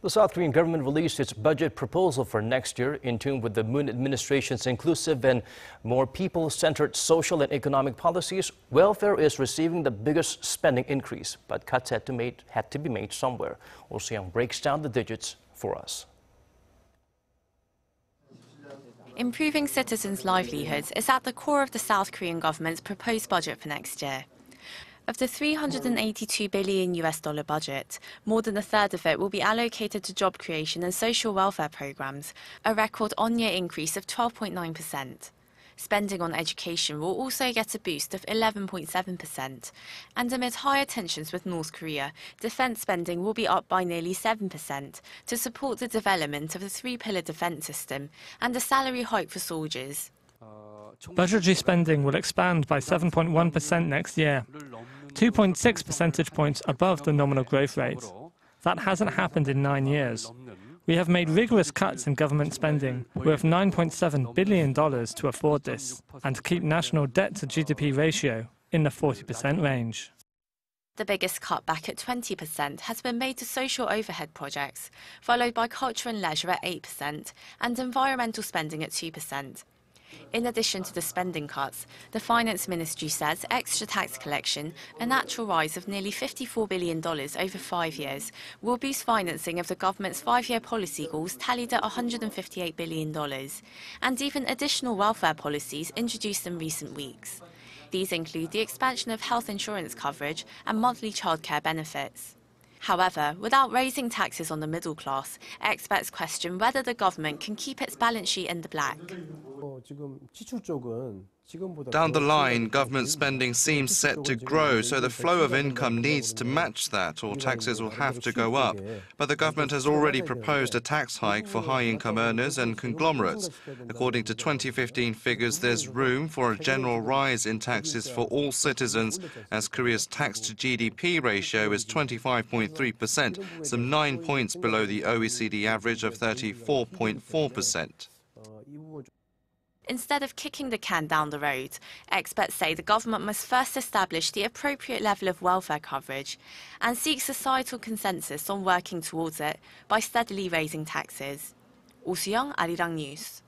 The South Korean government released its budget proposal for next year in tune with the Moon administration's inclusive and more people-centered social and economic policies. Welfare is receiving the biggest spending increase, but cuts had to be made somewhere. Soo-young breaks down the digits for us. Improving citizens' livelihoods is at the core of the South Korean government's proposed budget for next year. Of the $382 billion budget, more than a third of it will be allocated to job creation and social welfare programs, a record on-year increase of 12.9%. Spending on education will also get a boost of 11.7%. And amid higher tensions with North Korea, defense spending will be up by nearly 7% to support the development of the three-pillar defense system and a salary hike for soldiers. Budgetary spending will expand by 7.1% next year, 2.6 percentage points above the nominal growth rate. That hasn't happened in 9 years. We have made rigorous cuts in government spending, worth $9.7 billion to afford this, and to keep national debt to GDP ratio in the 40% range. The biggest cutback at 20% has been made to social overhead projects, followed by culture and leisure at 8% and environmental spending at 2%. In addition to the spending cuts, the Finance Ministry says extra tax collection, a natural rise of nearly $54 billion over 5 years, will boost financing of the government's 5-year policy goals tallied at $158 billion, and even additional welfare policies introduced in recent weeks. These include the expansion of health insurance coverage and monthly childcare benefits. However, without raising taxes on the middle class, experts question whether the government can keep its balance sheet in the black. Down the line, government spending seems set to grow, so the flow of income needs to match that, or taxes will have to go up. But the government has already proposed a tax hike for high-income earners and conglomerates. According to 2015 figures, there's room for a general rise in taxes for all citizens, as Korea's tax-to-GDP ratio is 25.3%, some 9 points below the OECD average of 34.4%. Instead of kicking the can down the road, experts say the government must first establish the appropriate level of welfare coverage and seek societal consensus on working towards it by steadily raising taxes. Soo-young, Arirang News.